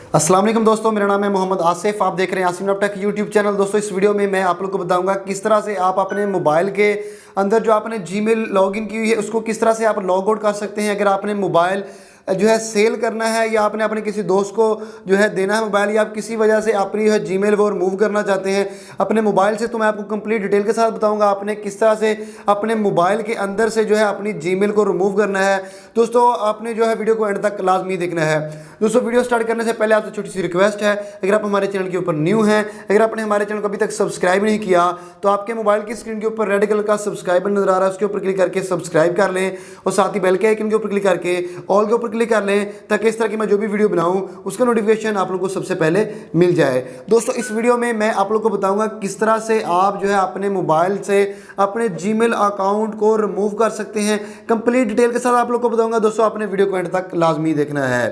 अस्सलाम वालेकुम दोस्तों, मेरा नाम है मोहम्मद आसिफ। आप देख रहे हैं आसिफ टेक यूट्यूब चैनल। दोस्तों इस वीडियो में मैं आप लोग को बताऊंगा किस तरह से आप अपने मोबाइल के अंदर जो आपने जीमेल लॉगिन की हुई है उसको किस तरह से आप लॉग आउट कर सकते हैं। अगर आपने मोबाइल जो है सेल करना है या आपने अपने किसी दोस्त को जो है देना है मोबाइल, या आप किसी वजह से अपनी जो है जीमेल वो रिमूव करना चाहते हैं अपने मोबाइल से, तो मैं आपको कंप्लीट डिटेल के साथ बताऊंगा आपने किस तरह से अपने मोबाइल के अंदर से जो है अपनी जीमेल को रिमूव करना है। दोस्तों आपने जो है वीडियो को एंड तक लाजमी देखना है। दोस्तों वीडियो स्टार्ट करने से पहले आपसे छोटी सी रिक्वेस्ट है, अगर आप हमारे चैनल के ऊपर न्यू हैं, अगर आपने हमारे चैनल को अभी तक सब्सक्राइब नहीं किया तो आपके मोबाइल की स्क्रीन के ऊपर रेड कलर का सब्सक्राइब बटन नजर आ रहा है, उसके ऊपर क्लिक करके सब्सक्राइब कर लें और साथ ही बेल के आइकन के ऊपर क्लिक करके ऑल के ऊपर क्लिक कर लें ताकि इस तरह की मैं जो भी वीडियो बनाऊं उसका नोटिफिकेशन आप लोगों को सबसे पहले मिल जाए। दोस्तों इस वीडियो में मैं आप लोगों को बताऊंगा किस तरह से आप जो है अपने मोबाइल से अपने जीमेल अकाउंट को रिमूव कर सकते हैं। कंप्लीट डिटेल के साथ आप लोगों को बताऊंगा। दोस्तों अपने वीडियो को एंड तक लाजमी देखना है।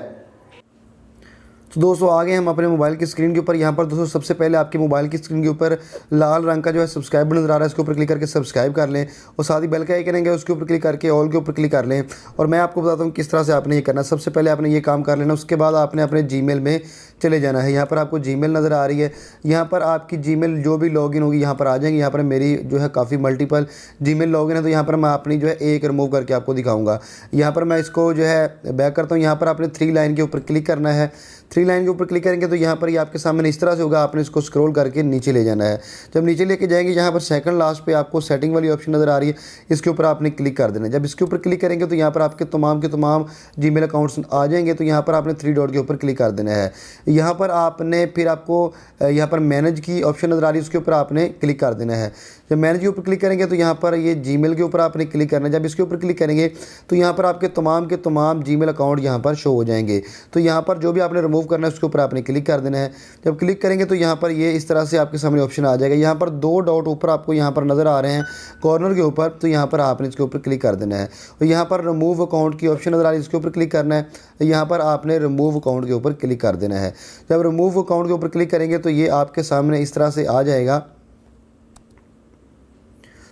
तो दोस्तों आगे हम अपने मोबाइल की स्क्रीन के ऊपर, यहाँ पर दोस्तों सबसे पहले आपके मोबाइल की स्क्रीन के ऊपर लाल रंग का जो है सब्सक्राइब नजर आ रहा है, इसके ऊपर क्लिक करके सब्सक्राइब कर लें और साथ ही बेल का आइकन है उसके ऊपर क्लिक करके ऑल के ऊपर क्लिक कर लें। और मैं आपको बताता हूँ किस तरह से आपने ये करना है। सबसे पहले आपने ये काम कर लेना, उसके बाद आपने अपने जीमेल में चले जाना है। यहाँ पर आपको जीमेल नज़र आ रही है, यहाँ पर आपकी जीमेल जो भी लॉगिन होगी यहाँ पर आ जाएंगी। यहाँ पर मेरी जो है काफ़ी मल्टीपल जीमेल लॉगिन है, तो यहाँ पर मैं अपनी जो है एक रिमूव करके आपको दिखाऊंगा। यहाँ पर मैं इसको जो है बैक करता हूँ। यहाँ पर आपने 3 लाइन के ऊपर क्लिक करना है। 3 लाइन के ऊपर क्लिक करेंगे तो यहाँ पर ये आपके सामने इस तरह से होगा। आपने इसको स्क्रॉल करके नीचे ले जाना है। जब नीचे लेके जाएंगे यहाँ पर सेकंड लास्ट पे आपको सेटिंग वाली ऑप्शन नज़र आ रही है, इसके ऊपर आपने क्लिक कर देना है। जब इसके ऊपर क्लिक करेंगे तो यहाँ पर आपके तमाम के तमाम जीमेल अकाउंट्स आ जाएंगे। तो यहाँ पर आपने 3 डॉट के ऊपर क्लिक कर देना है। यहाँ पर आपने फिर आपको यहाँ पर मैनेज की ऑप्शन नज़र आ रही है, उसके ऊपर आपने क्लिक कर देना है। जब मैनेज के ऊपर क्लिक करेंगे तो यहाँ पर ये जीमेल के ऊपर आपने क्लिक करना है। जब इसके ऊपर क्लिक करेंगे तो यहाँ पर आपके तमाम जीमेल अकाउंट यहाँ पर शो हो जाएंगे। तो यहाँ पर जो भी आपने रिमूव करना है उसके ऊपर आपने क्लिक कर देना है। जब क्लिक करेंगे तो यहाँ पर ये इस तरह से आपके सामने ऑप्शन आ जाएगा। यहाँ पर 2 डॉट ऊपर आपको यहाँ पर नज़र आ रहे हैं कॉर्नर के ऊपर, तो यहाँ पर आपने इसके ऊपर क्लिक कर देना है। और यहाँ पर रिमूव अकाउंट की ऑप्शन नज़र आ रही है, इसके ऊपर क्लिक करना है। यहाँ पर आपने रिमूव अकाउंट के ऊपर क्लिक कर देना है। जब रिमूव अकाउंट के ऊपर क्लिक करेंगे तो ये आपके सामने इस तरह से आ जाएगा।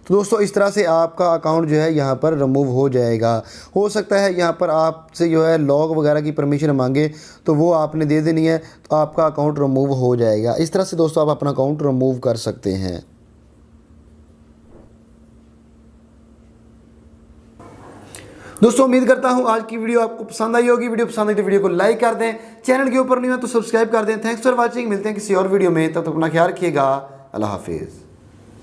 तो दोस्तों इस तरह से आपका अकाउंट जो है यहाँ पर रिमूव हो जाएगा। हो सकता है यहाँ पर आपसे जो है लॉग वगैरह की परमिशन मांगे तो वो आपने दे देनी है, तो आपका अकाउंट रिमूव हो जाएगा। इस तरह से दोस्तों आप अपना अकाउंट रिमूव कर सकते हैं। दोस्तों उम्मीद करता हूँ आज की वीडियो आपको पसंद आई होगी। वीडियो पसंद आई तो वीडियो को लाइक कर दें, चैनल के ऊपर नहीं है तो सब्सक्राइब कर दें। Thanks for watching. मिलते हैं किसी और वीडियो में, तब तक अपना ख्याल रखिएगा। अल्लाह हाफिज़।